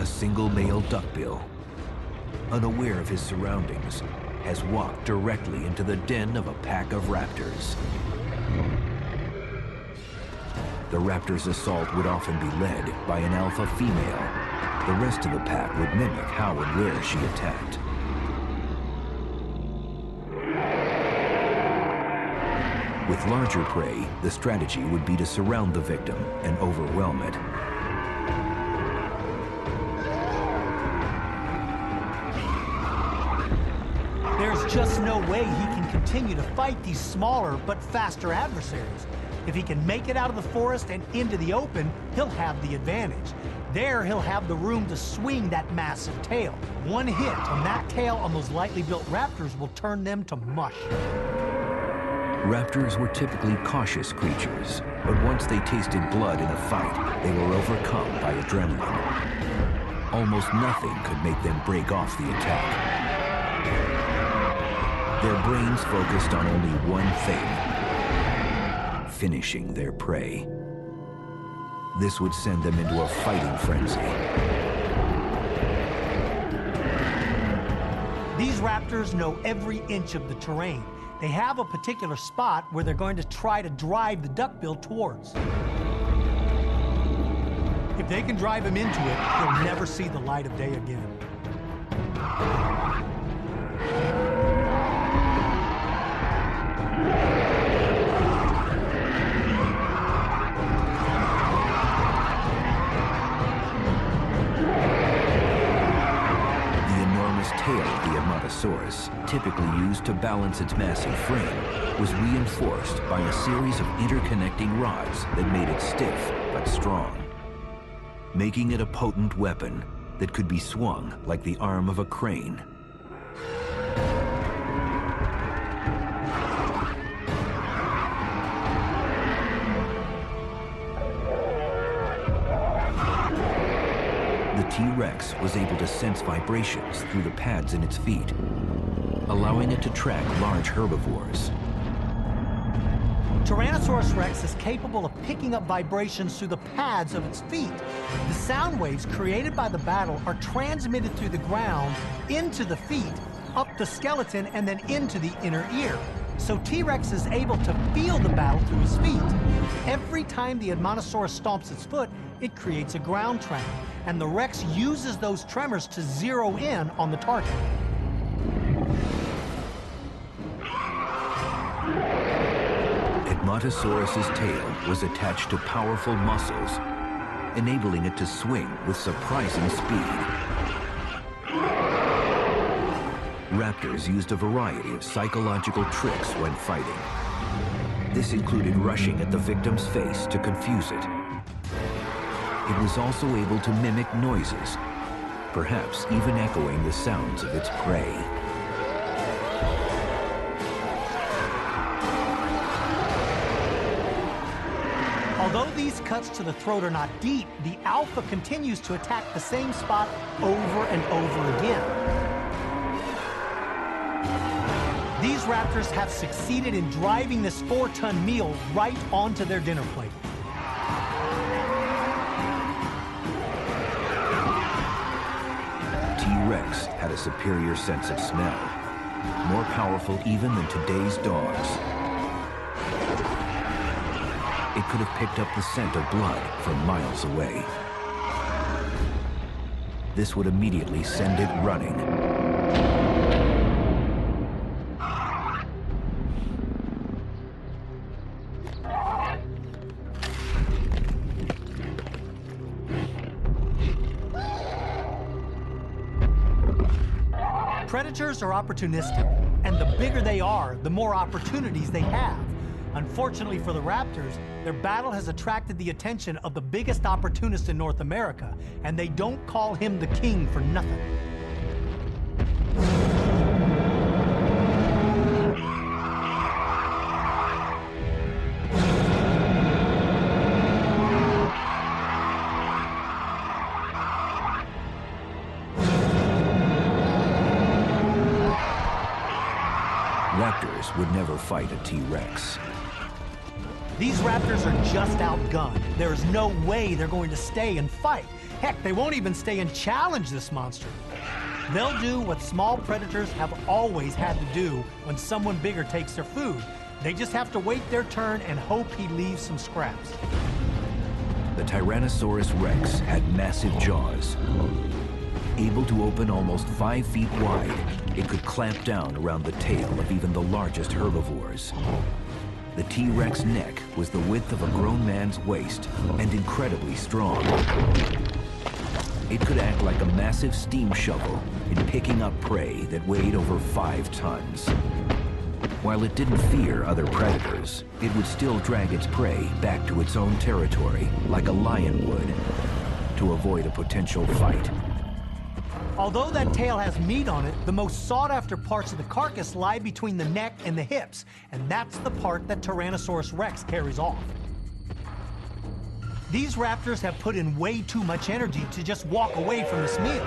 A single male duckbill, unaware of his surroundings, has walked directly into the den of a pack of raptors. The raptor's assault would often be led by an alpha female. The rest of the pack would mimic how and where she attacked. With larger prey, the strategy would be to surround the victim and overwhelm it. There's just no way he can continue to fight these smaller but faster adversaries. If he can make it out of the forest and into the open, he'll have the advantage. There, he'll have the room to swing that massive tail. One hit on that tail on those lightly built raptors will turn them to mush. Raptors were typically cautious creatures, but once they tasted blood in a fight, they were overcome by adrenaline. Almost nothing could make them break off the attack. Their brains focused on only one thing: finishing their prey. This would send them into a fighting frenzy. These raptors know every inch of the terrain. They have a particular spot where they're going to try to drive the duckbill towards. If they can drive him into it, he'll never see the light of day again. Typically used to balance its massive frame, was reinforced by a series of interconnecting rods that made it stiff but strong, making it a potent weapon that could be swung like the arm of a crane. The T-Rex was able to sense vibrations through the pads in its feet, allowing it to track large herbivores. Tyrannosaurus Rex is capable of picking up vibrations through the pads of its feet. The sound waves created by the battle are transmitted through the ground into the feet, up the skeleton, and then into the inner ear. So T-Rex is able to feel the battle through his feet. Every time the Edmontosaurus stomps its foot, it creates a ground tremor, and the Rex uses those tremors to zero in on the target. Edmontosaurus's tail was attached to powerful muscles, enabling it to swing with surprising speed. Raptors used a variety of psychological tricks when fighting. This included rushing at the victim's face to confuse it. It was also able to mimic noises, perhaps even echoing the sounds of its prey. Although these cuts to the throat are not deep, the alpha continues to attack the same spot over and over again. These raptors have succeeded in driving this 4-ton meal right onto their dinner plate. T-Rex had a superior sense of smell, more powerful even than today's dogs. It could have picked up the scent of blood from miles away. This would immediately send it running. Predators are opportunistic, and the bigger they are, the more opportunities they have. Unfortunately for the raptors, their battle has attracted the attention of the biggest opportunist in North America, and they don't call him the king for nothing. Raptors would never fight a T-Rex. These raptors are just outgunned. There is no way they're going to stay and fight. Heck, they won't even stay and challenge this monster. They'll do what small predators have always had to do when someone bigger takes their food. They just have to wait their turn and hope he leaves some scraps. The Tyrannosaurus Rex had massive jaws. Able to open almost 5 feet wide, it could clamp down around the tail of even the largest herbivores. The T-Rex neck was the width of a grown man's waist and incredibly strong. It could act like a massive steam shovel in picking up prey that weighed over 5 tons. While it didn't fear other predators, it would still drag its prey back to its own territory like a lion would to avoid a potential fight. Although that tail has meat on it, the most sought-after parts of the carcass lie between the neck and the hips, and that's the part that Tyrannosaurus Rex carries off. These raptors have put in way too much energy to just walk away from this meal.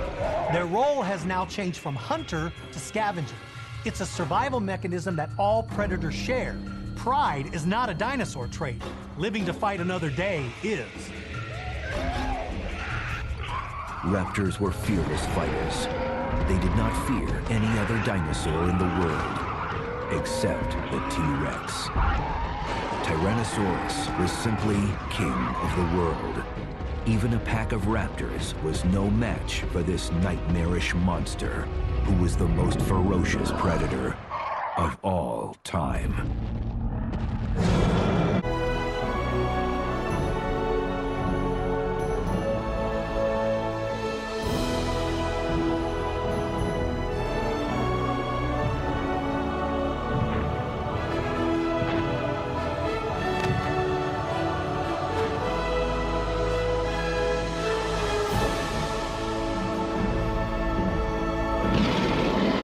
Their role has now changed from hunter to scavenger. It's a survival mechanism that all predators share. Pride is not a dinosaur trait. Living to fight another day is. Raptors were fearless fighters. They did not fear any other dinosaur in the world, except the T-Rex. Tyrannosaurus was simply king of the world. Even a pack of raptors was no match for this nightmarish monster, who was the most ferocious predator of all time.